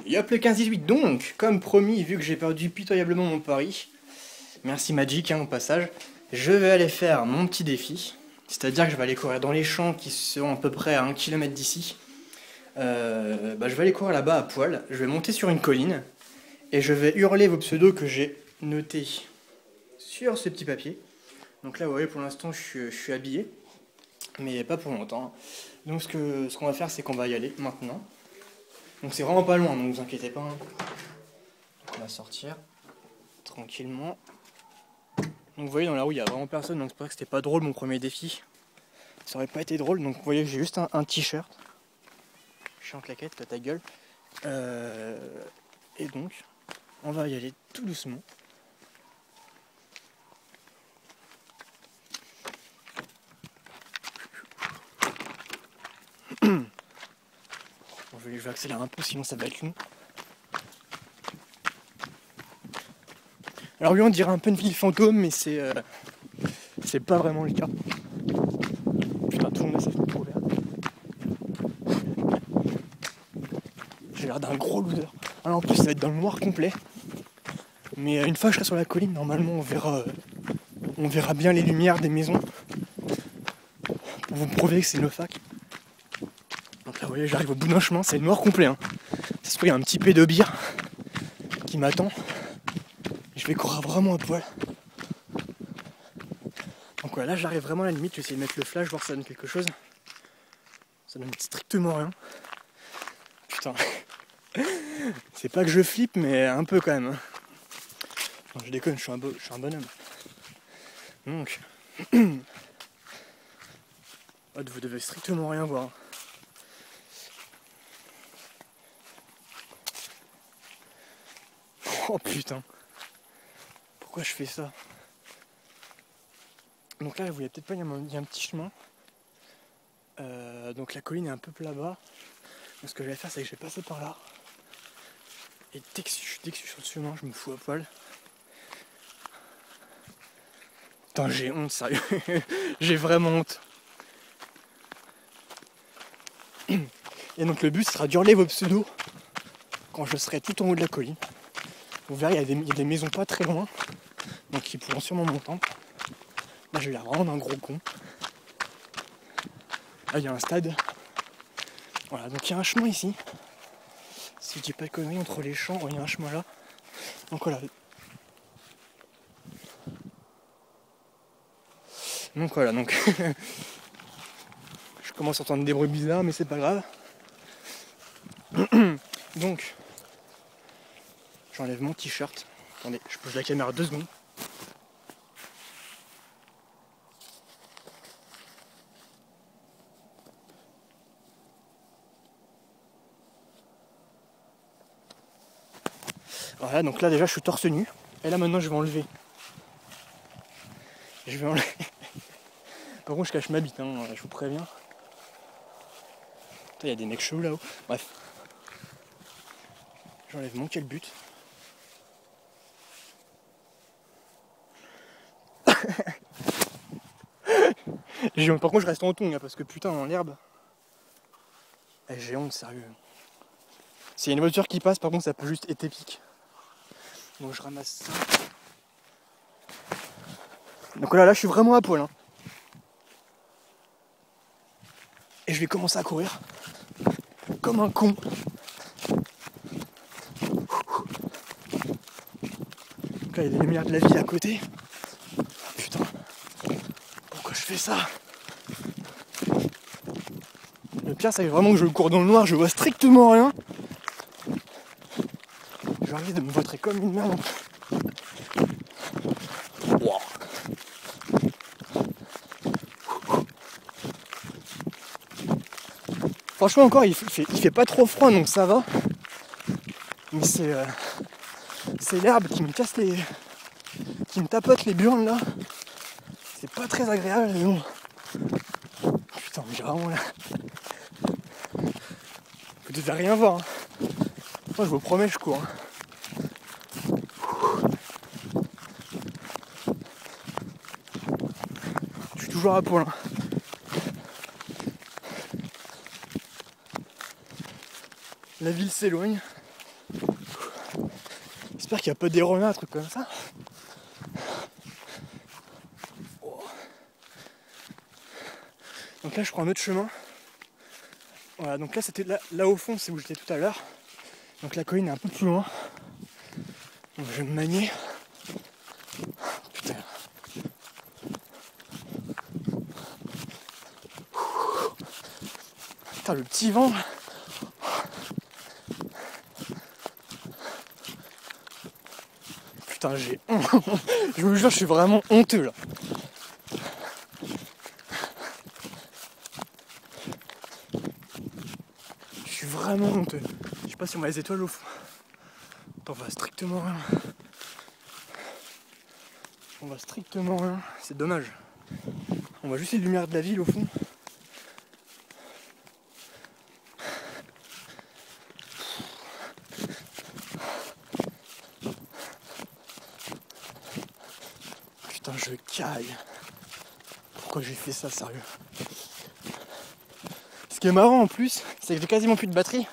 Yop le 15-18 donc, comme promis, vu que j'ai perdu pitoyablement mon pari, merci Magic au passage, je vais aller faire mon petit défi, c'est-à-dire que je vais aller courir dans les champs qui sont à peu près à 1 km d'ici. Je vais aller courir là-bas à poil, je vais monter sur une colline, et je vais hurler vos pseudos que j'ai notés sur ce petit papier. Donc là vous voyez pour l'instant je suis habillé, mais pas pour longtemps. Donc ce qu'on va faire c'est qu'on va y aller maintenant. Donc c'est vraiment pas loin, donc vous inquiétez pas. Donc on va sortir tranquillement. Donc vous voyez dans la rue il y a vraiment personne, donc c'est pour ça que c'était pas drôle mon premier défi. Ça aurait pas été drôle, donc vous voyez j'ai juste un t-shirt. Je suis en claquette, t'as ta gueule. Et donc on va y aller tout doucement. Bon, je vais accélérer un peu sinon ça va être long. Alors oui on dirait un peu une ville fantôme mais c'est pas vraiment le cas. Putain tout le monde a sa fenêtre ouverte. J'ai l'air d'un gros loser. Alors en plus ça va être dans le noir complet. Mais une fois que je serai sur la colline normalement on verra bien les lumières des maisons. Pour vous prouver que c'est Nofac. Donc là vous voyez j'arrive au bout d'un chemin, c'est noir complet hein. Ça se trouve il y a un petit pédobire qui m'attend. Je vais courir vraiment à poil. Donc voilà, là j'arrive vraiment à la limite, je vais essayer de mettre le flash, voir si ça donne quelque chose. Ça donne strictement rien. Putain. C'est pas que je flippe, mais un peu quand même. Hein. Non, je déconne, je suis un bonhomme. Donc. Vous devez strictement rien voir. Oh putain. Pourquoi je fais ça? Donc là, vous voyez peut-être pas, il y a un petit chemin. Donc la colline est un peu là-bas. Donc ce que je vais faire, c'est que je vais passer par là. Et dès que je suis sur le chemin, je me fous à poil. Putain, j'ai honte, sérieux. J'ai vraiment honte. Et donc le but sera d'hurler vos pseudos quand je serai tout en haut de la colline. Vous verrez, il y a des maisons pas très loin. Donc ils pourront sûrement m'entendre. Là, j'ai l'air vraiment d'un gros con. Là, il y a un stade. Voilà, donc il y a un chemin ici. Si je dis pas de conneries, entre les champs, il y a un chemin là. Donc voilà. Donc je commence à entendre des bruits bizarres, mais c'est pas grave. Donc, j'enlève mon t-shirt. Attendez, je pose la caméra 2 secondes. Voilà, donc là déjà je suis torse nu. Et là maintenant je vais enlever. Par contre je cache ma bite, hein, je vous préviens. Il y a des mecs chauds là-haut. Bref. J'enlève mon calbut. Par contre je reste en tongs parce que putain dans l'herbe. J'ai honte sérieux. S'il y a une voiture qui passe par contre ça peut juste être épique. Donc je ramasse ça. Donc là je suis vraiment à poil. Hein. Et je vais commencer à courir. Comme un con. Donc là il y a des lumières de la ville à côté. Oh, putain. Pourquoi je fais ça? Le pire c'est vraiment que je cours dans le noir, je vois strictement rien. Je risque de me vautrer comme une merde. Wow. Franchement encore il fait pas trop froid donc ça va. Mais c'est l'herbe qui me casse qui me tapote les burnes là. C'est pas très agréable mais bon. Putain mais j'ai vraiment là. Vous devez rien voir. Hein. Moi je vous promets je cours. Hein. Je suis toujours à poil. Hein. La ville s'éloigne. J'espère qu'il n'y a pas des renards, un truc comme ça. Oh. Donc là je prends un autre chemin. Voilà, donc là c'était là au fond, c'est où j'étais tout à l'heure. Donc la colline est un peu plus loin. Donc je vais me manier. Putain. Putain, le petit vent. Putain, j'ai honte. Je vous jure, je suis vraiment honteux là. Je suis vraiment honteux. Je sais pas si on voit les étoiles au fond. On voit strictement rien. On voit strictement rien. C'est dommage. On voit juste les lumières de la ville au fond. Putain, je caille. Pourquoi j'ai fait ça, sérieux? Ce qui est marrant en plus, c'est que j'ai quasiment plus de batterie.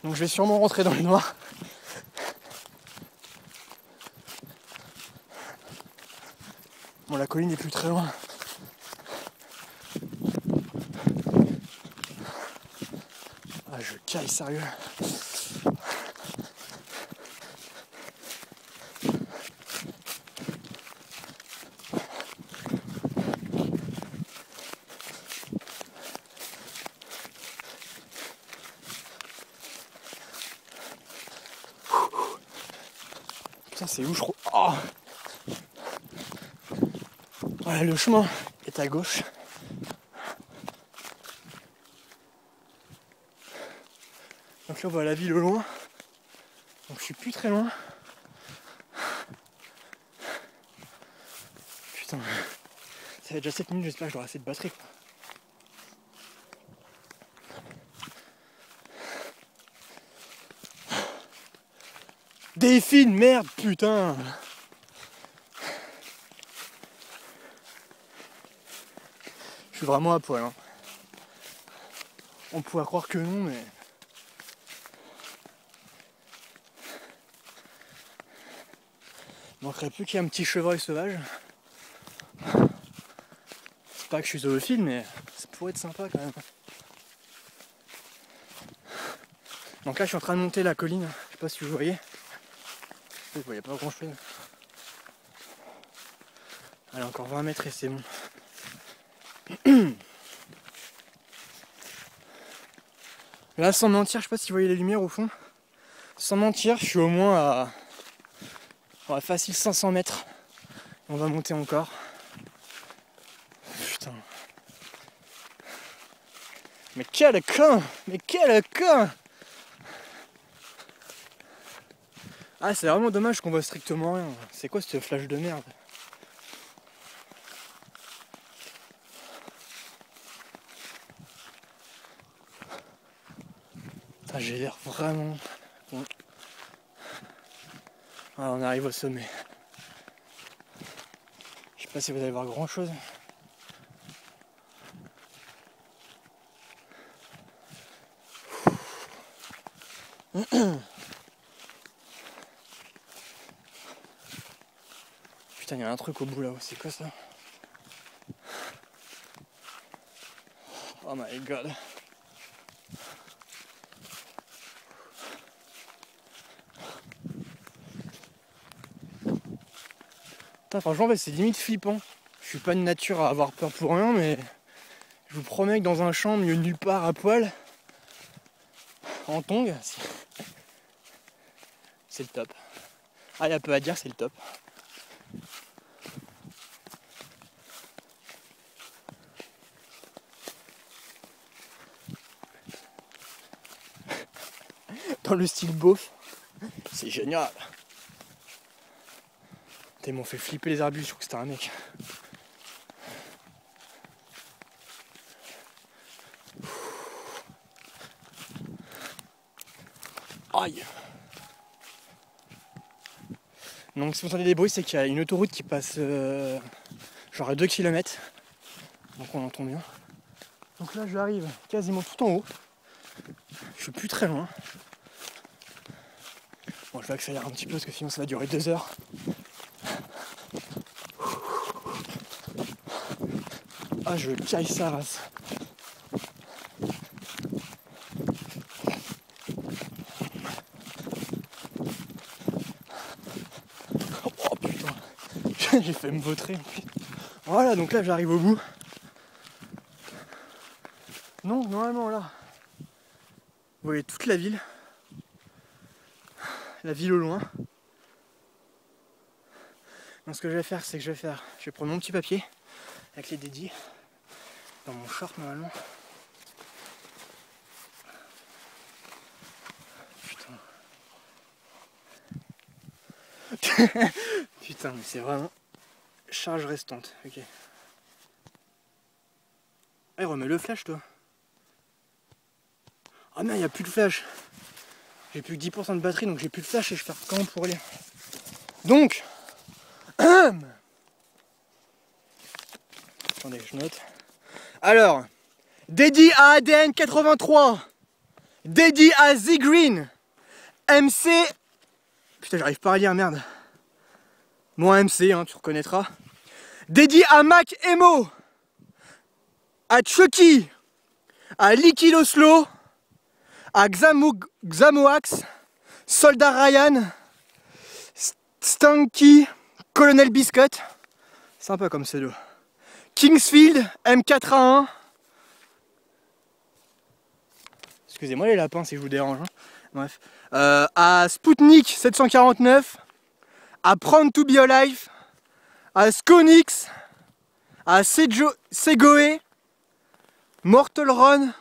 Donc je vais sûrement rentrer dans le noir. Bon, la colline est plus très loin. Ah, je caille, sérieux. Putain, c'est où je crois. Oh, ouais, le chemin est à gauche. Donc là on voit la ville au loin. Donc je suis plus très loin. Putain. Ça fait déjà 7 minutes, j'espère que j'aurai assez de batterie, quoi. Défile, merde, putain. Je suis vraiment à poil, hein. On pourrait croire que non, mais... Il manquerait plus qu'il y ait un petit chevreuil sauvage. C'est pas que je suis zoophile, mais ça pourrait être sympa quand même. Donc là je suis en train de monter la colline, je sais pas si vous voyez. Vous voyez pas grand chose. Allez, encore 20 mètres et c'est bon. Là sans mentir, je sais pas si vous voyez les lumières au fond. Sans mentir, je suis au moins à facile 500 mètres. On va monter encore. Putain. Mais quel con! Mais quel con! Ah, c'est vraiment dommage qu'on voit strictement rien. C'est quoi ce flash de merde? Putain, j'ai l'air vraiment... Bon. Ah, on arrive au sommet. Je sais pas si vous allez voir grand chose. Putain, il y a un truc au bout là-haut, c'est quoi ça? Oh my god. Putain, franchement, c'est limite flippant. Je suis pas de nature à avoir peur pour rien, mais je vous promets que dans un champ, mieux nulle part à poil, en tongs, c'est le top. Ah, il y a peu à dire, c'est le top. Dans le style beauf, c'est génial. Ils m'ont fait flipper les arbustes, je crois que c'était un mec. Aïe. Donc si vous entendez des bruits, c'est qu'il y a une autoroute qui passe genre à 2 km. Donc on entend bien. Donc là j'arrive quasiment tout en haut. Je suis plus très loin. Bon, je vais accélérer un petit peu parce que sinon ça va durer 2 heures. Ah, je caille sa race. Oh putain, j'ai fait me vautrer. Voilà, donc là j'arrive au bout. Non, normalement là, vous voyez toute la ville au loin. Donc ce que je vais faire, c'est que je vais prendre mon petit papier avec les dédits dans mon short normalement. Putain. Putain, mais c'est vraiment charge restante. Ok. Allez, remets le flash, toi. Ah non, il n'y a plus de flash. J'ai plus que 10% de batterie, donc j'ai plus de flash et je vais faire comment pour lire. Donc, attendez, je note. Alors, dédié à ADN 83, dédié à Z Green, MC. Putain, j'arrive pas à lire, merde. Bon, MC, hein, tu reconnaîtras. Dédié à Mac Emo, à Chucky, à Licky Loslo, à Xamoax, Soldat Ryan, Stanky, Colonel Biscuit, sympa comme pseudo, Kingsfield, M4A1, excusez-moi les lapins si je vous dérange, hein. Bref, à Sputnik 749, à Proud to Be Alive, à Sconix, à Segoe, Mortal Run,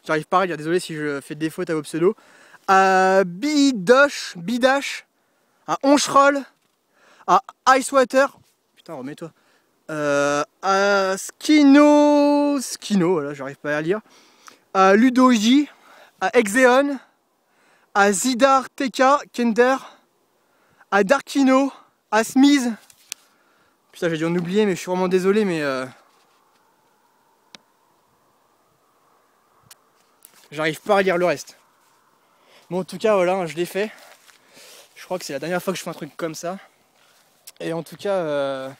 j'arrive pas à lire, désolé si je fais des fautes à vos pseudos, à Bidash, à Onchroll, à Icewater, putain remets-toi, à Skino, voilà j'arrive pas à lire, à Ludoji, à Exeon, à Zidar TK, Kender, à Darkino, à Smiz, putain j'ai dû en oublier mais je suis vraiment désolé mais j'arrive pas à lire le reste. Bon en tout cas voilà, je l'ai fait. Je crois que c'est la dernière fois que je fais un truc comme ça. Et en tout cas,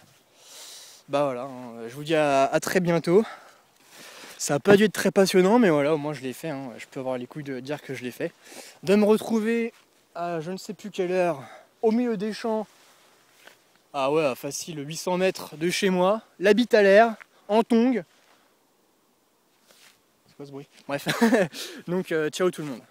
bah voilà, hein, je vous dis à très bientôt. Ça n'a pas dû être très passionnant, mais voilà, au moins je l'ai fait. Hein. Je peux avoir les couilles de dire que je l'ai fait. De me retrouver à je ne sais plus quelle heure, au milieu des champs. Ah ouais, facile, 800 mètres de chez moi. L'habit à l'air, en tongs. C'est quoi ce bruit? Bref, donc ciao tout le monde.